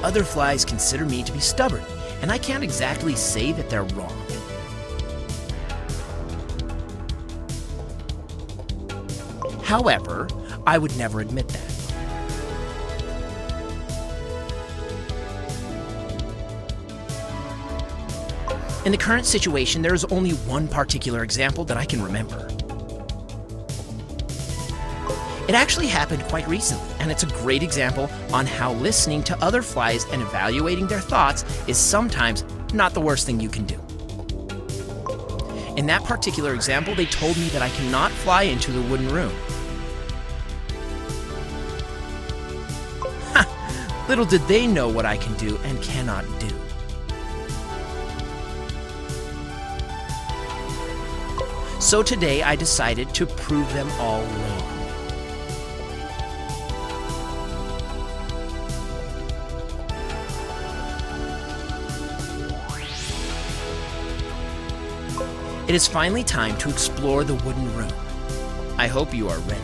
Other flies consider me to be stubborn, and I can't exactly say that they're wrong. However, I would never admit that. In the current situation, there is only one particular example that I can remember. It actually happened quite recently, and it's a great example on how listening to other flies and evaluating their thoughts is sometimes not the worst thing you can do. In that particular example, they told me that I cannot fly into the wooden room. Little did they know what I can do and cannot do. So today I decided to prove them all wrong. It is finally time to explore the wooden room. I hope you are ready.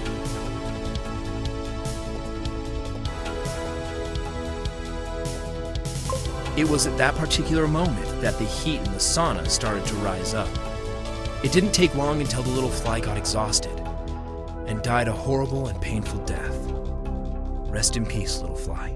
It was at that particular moment that the heat in the sauna started to rise up. It didn't take long until the little fly got exhausted and died a horrible and painful death. Rest in peace, little fly.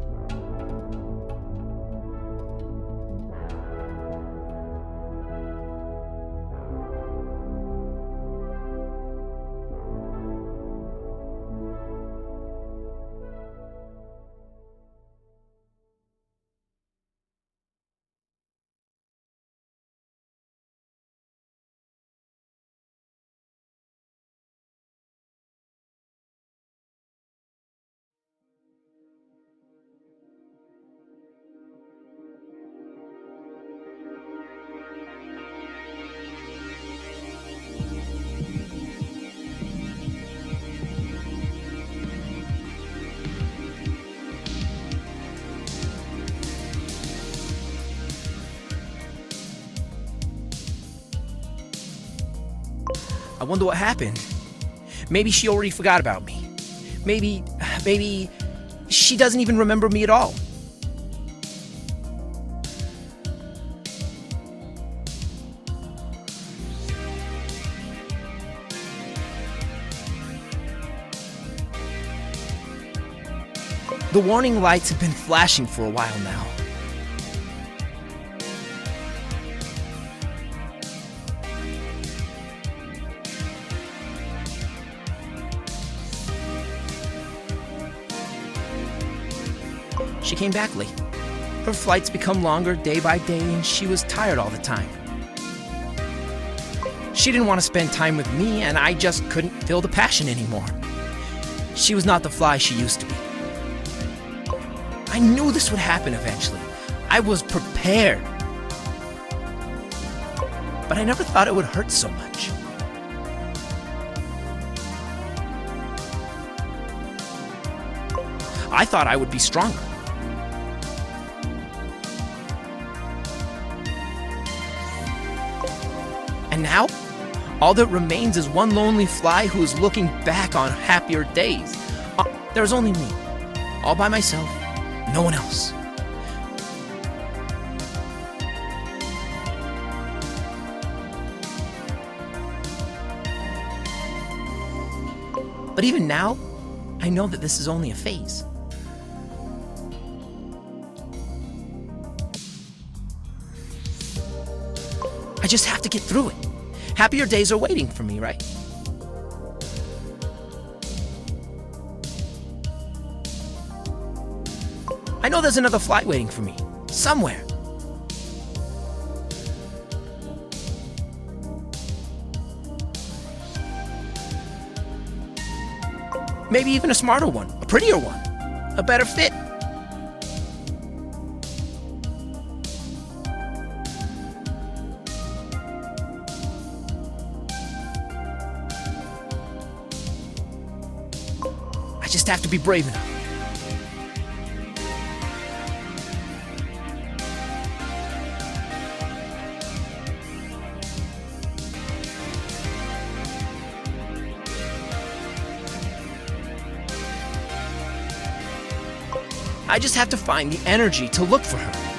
I wonder what happened. Maybe she already forgot about me. Maybe she doesn't even remember me at all. The warning lights have been flashing for a while now. She came back late. Her flights become longer day by day, and she was tired all the time. She didn't want to spend time with me, and I just couldn't feel the passion anymore. She was not the fly she used to be. I knew this would happen eventually. I was prepared. But I never thought it would hurt so much. I thought I would be stronger. And now, all that remains is one lonely fly who is looking back on happier days. There's only me, all by myself, no one else. But even now, I know that this is only a phase. I just have to get through it. Happier days are waiting for me, right? I know there's another flight waiting for me, somewhere. Maybe even a smarter one, a prettier one, a better fit. I just have to be brave enough. I just have to find the energy to look for her.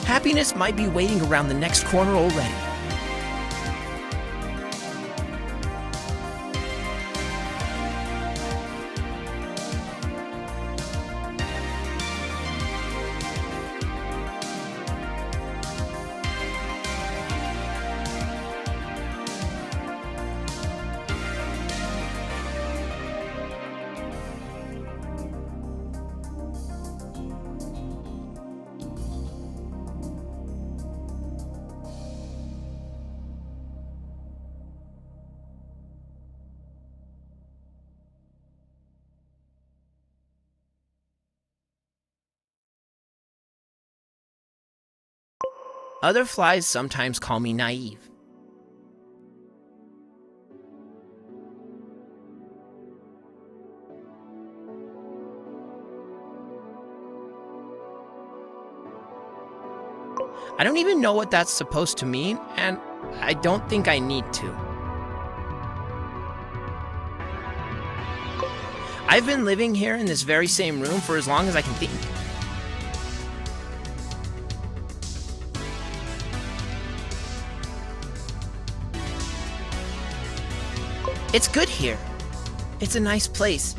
Happiness might be waiting around the next corner already. Other flies sometimes call me naive. I don't even know what that's supposed to mean, and I don't think I need to. I've been living here in this very same room for as long as I can think. It's good here. It's a nice place.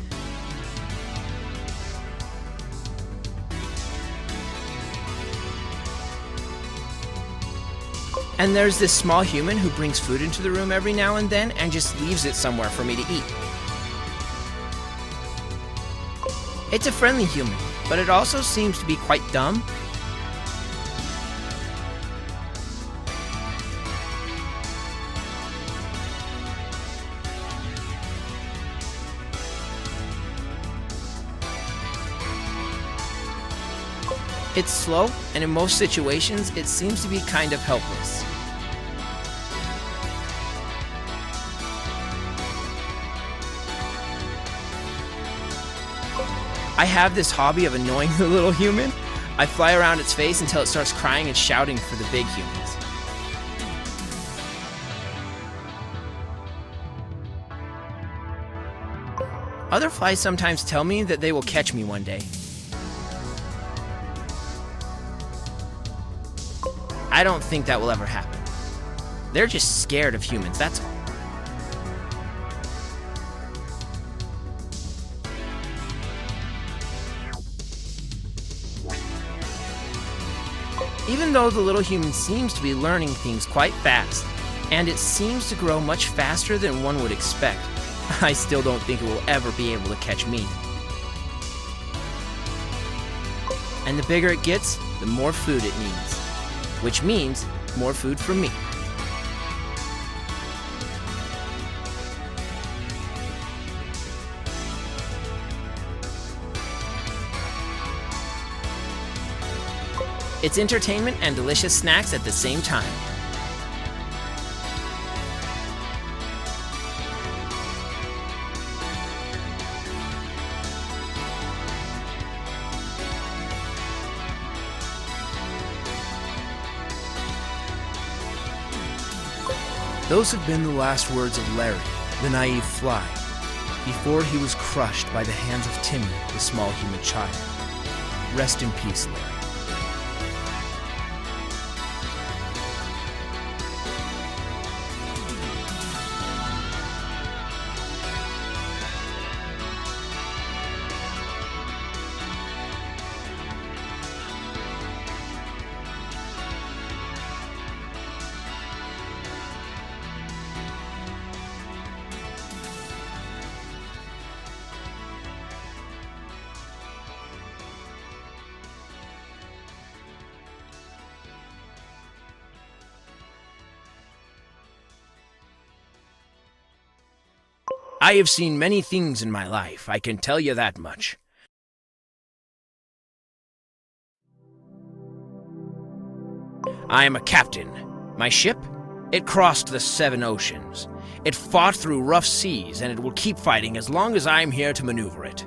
And there's this small human who brings food into the room every now and then and just leaves it somewhere for me to eat. It's a friendly human, but it also seems to be quite dumb. It's slow, and in most situations, it seems to be kind of helpless. I have this hobby of annoying the little human. I fly around its face until it starts crying and shouting for the big humans. Other flies sometimes tell me that they will catch me one day. I don't think that will ever happen. They're just scared of humans, that's all. Even though the little human seems to be learning things quite fast, and it seems to grow much faster than one would expect, I still don't think it will ever be able to catch me. And the bigger it gets, the more food it needs. Which means more food for me. It's entertainment and delicious snacks at the same time. Those have been the last words of Larry, the naive fly, before he was crushed by the hands of Timmy, the small human child. Rest in peace, Larry. I have seen many things in my life, I can tell you that much. I am a captain. My ship? It crossed the 7 oceans. It fought through rough seas, and it will keep fighting as long as I'm here to maneuver it.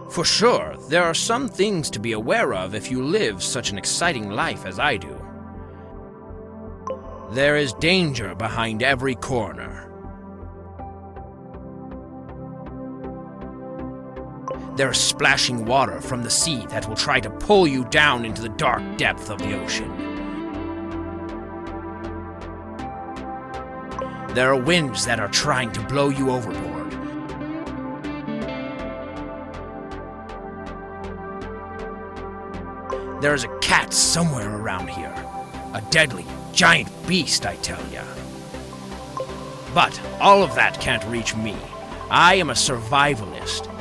For sure, there are some things to be aware of if you live such an exciting life as I do. There is danger behind every corner. There's splashing water from the sea that will try to pull you down into the dark depth of the ocean. There are winds that are trying to blow you overboard. There's a cat somewhere around here. A deadly, giant beast, I tell ya. But all of that can't reach me. I am a survivalist.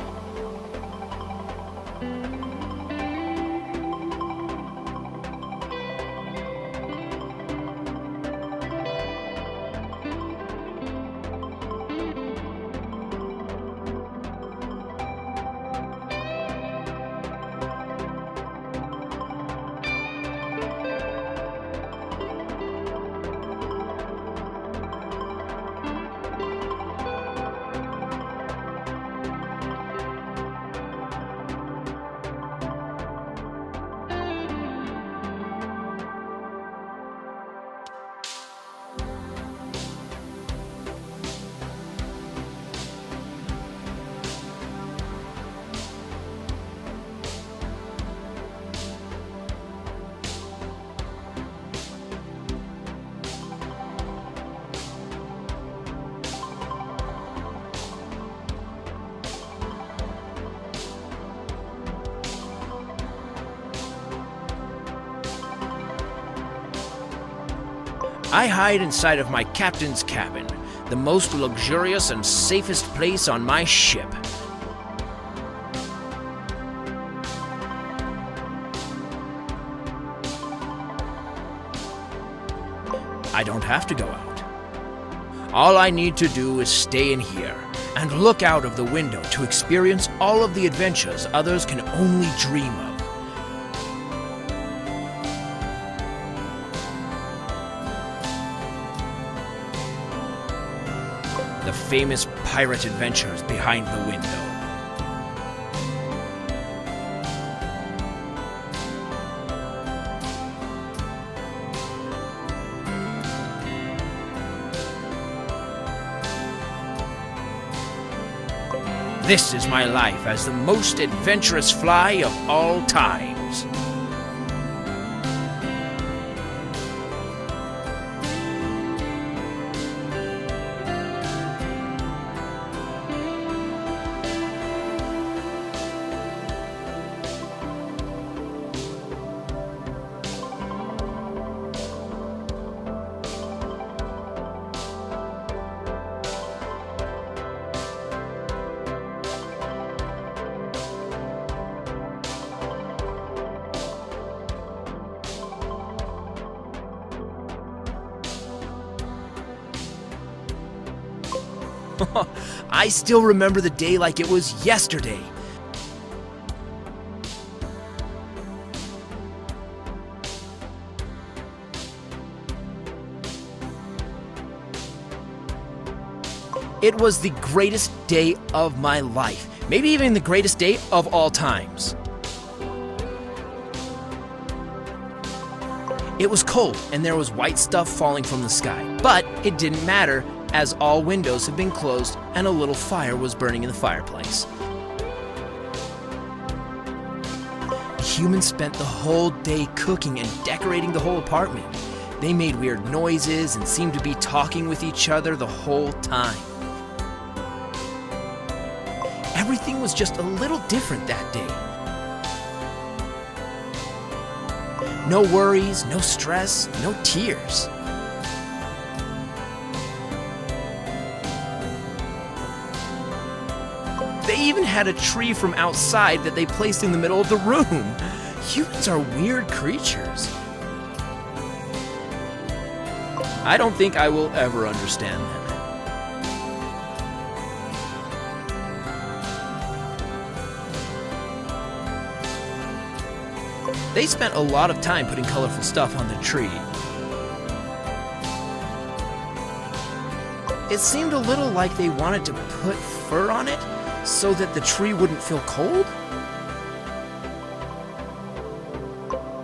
I hide inside of my captain's cabin, the most luxurious and safest place on my ship. I don't have to go out. All I need to do is stay in here and look out of the window to experience all of the adventures others can only dream of. The famous pirate adventures behind the window. This is my life as the most adventurous fly of all times. I still remember the day like it was yesterday. It was the greatest day of my life, maybe even the greatest day of all times. It was cold and there was white stuff falling from the sky, but it didn't matter as all windows had been closed and a little fire was burning in the fireplace. The humans spent the whole day cooking and decorating the whole apartment. They made weird noises and seemed to be talking with each other the whole time. Everything was just a little different that day. No worries, no stress, no tears. They even had a tree from outside that they placed in the middle of the room. Humans are weird creatures. I don't think I will ever understand them. They spent a lot of time putting colorful stuff on the tree. It seemed a little like they wanted to put fur on it so that the tree wouldn't feel cold.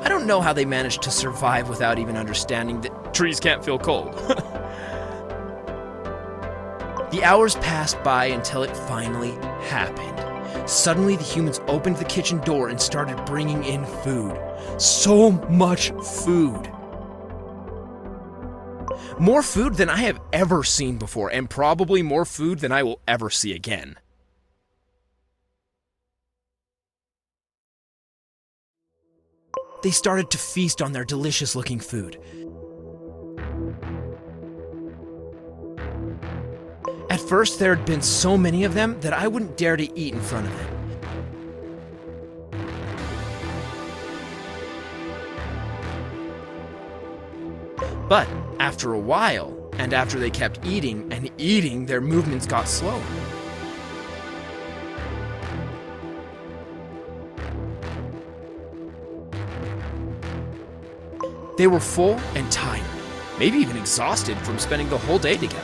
I don't know how they managed to survive without even understanding that trees can't feel cold. The hours passed by until it finally happened. Suddenly, the humans opened the kitchen door and started bringing in food. So much food. More food than I have ever seen before, and probably more food than I will ever see again. They started to feast on their delicious-looking food. At first, there had been so many of them that I wouldn't dare to eat in front of them. But after a while, and after they kept eating and eating, their movements got slower. They were full and tired, maybe even exhausted from spending the whole day together.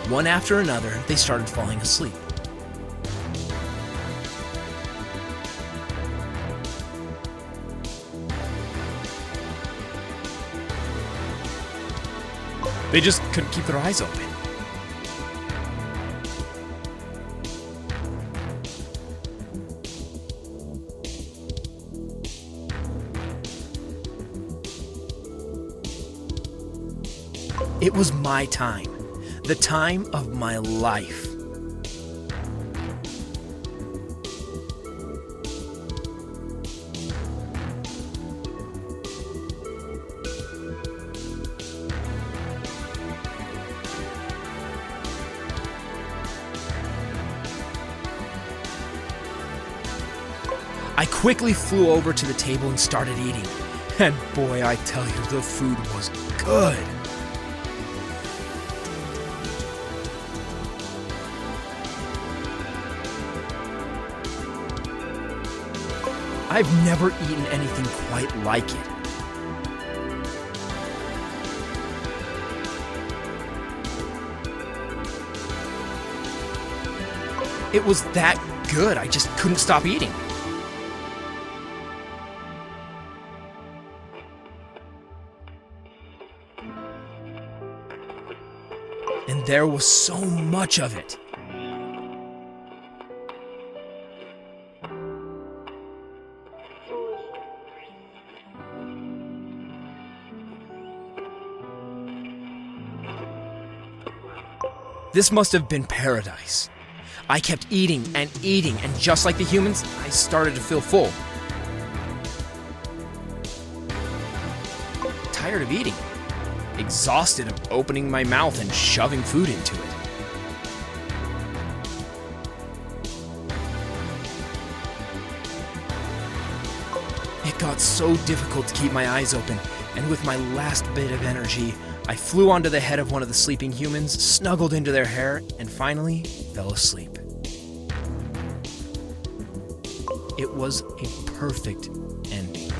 One after another, they started falling asleep. They just couldn't keep their eyes open. It was my time, the time of my life. I quickly flew over to the table and started eating. And boy, I tell you, the food was good. I've never eaten anything quite like it. It was that good, I just couldn't stop eating. And there was so much of it. This must have been paradise. I kept eating, and just like the humans, I started to feel full. Tired of eating. Exhausted of opening my mouth and shoving food into it. It got so difficult to keep my eyes open, and with my last bit of energy, I flew onto the head of one of the sleeping humans, snuggled into their hair, and finally fell asleep. It was a perfect ending.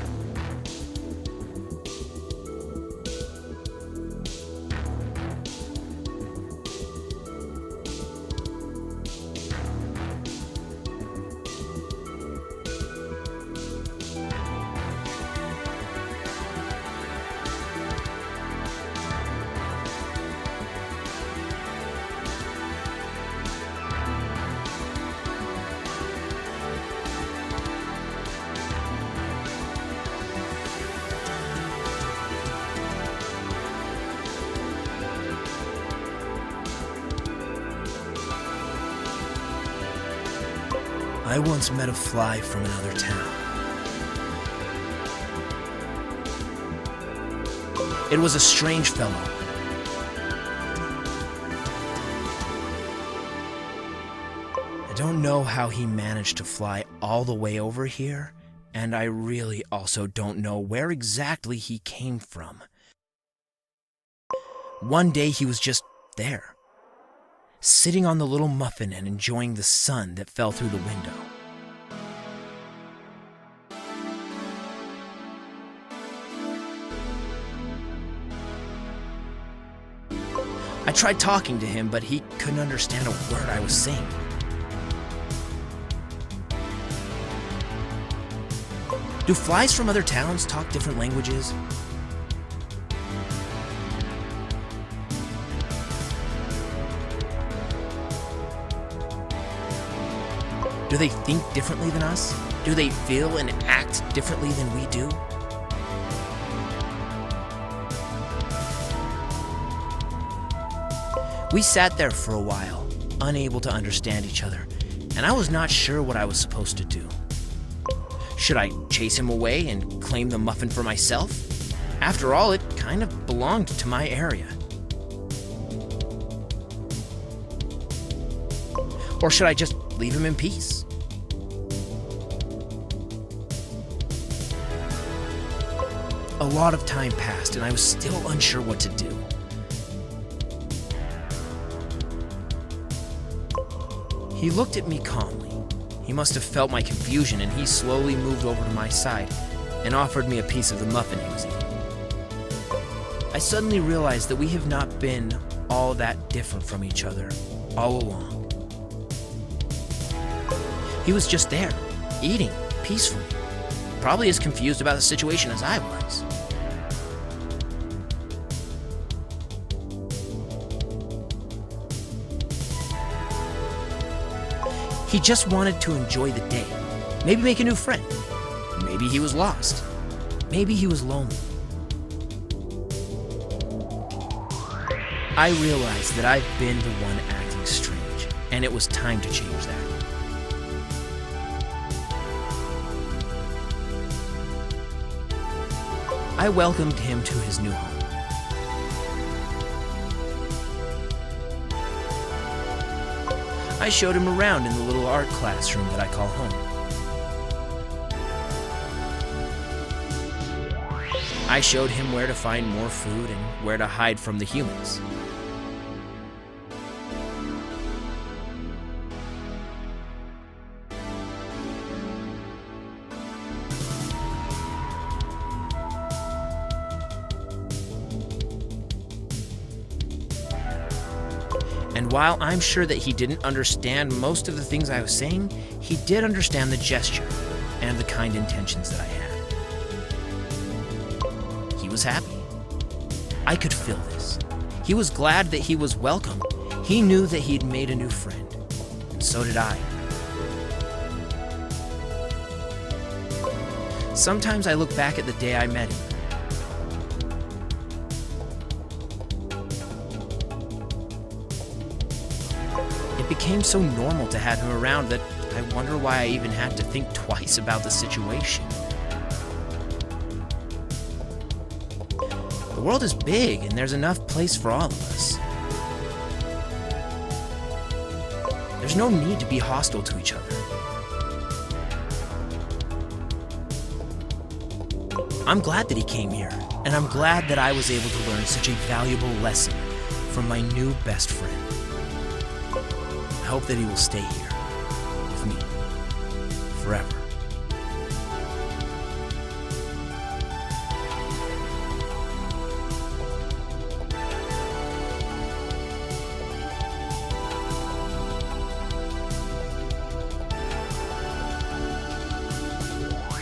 I once met a fly from another town. It was a strange fellow. I don't know how he managed to fly all the way over here, and I really also don't know where exactly he came from. One day he was just there, sitting on the little muffin and enjoying the sun that fell through the window. I tried talking to him, but he couldn't understand a word I was saying. Do flies from other towns talk different languages? Do they think differently than us? Do they feel and act differently than we do? We sat there for a while, unable to understand each other, and I was not sure what I was supposed to do. Should I chase him away and claim the muffin for myself? After all, it kind of belonged to my area. Or should I just leave him in peace? A lot of time passed, and I was still unsure what to do. He looked at me calmly. He must have felt my confusion, and he slowly moved over to my side and offered me a piece of the muffin he was eating. I suddenly realized that we have not been all that different from each other all along. He was just there, eating peacefully, probably as confused about the situation as I was. He just wanted to enjoy the day, maybe make a new friend. Maybe he was lost. Maybe he was lonely. I realized that I've been the one acting strange, and it was time to change that. I welcomed him to his new home. I showed him around in the little art classroom that I call home. I showed him where to find more food and where to hide from the humans. And while I'm sure that he didn't understand most of the things I was saying, he did understand the gesture and the kind intentions that I had. He was happy. I could feel this. He was glad that he was welcome. He knew that he'd made a new friend, and so did I. Sometimes I look back at the day I met him. It became so normal to have him around that I wonder why I even had to think twice about the situation. The world is big, and there's enough place for all of us. There's no need to be hostile to each other. I'm glad that he came here, and I'm glad that I was able to learn such a valuable lesson from my new best friend. I hope that he will stay here with me forever.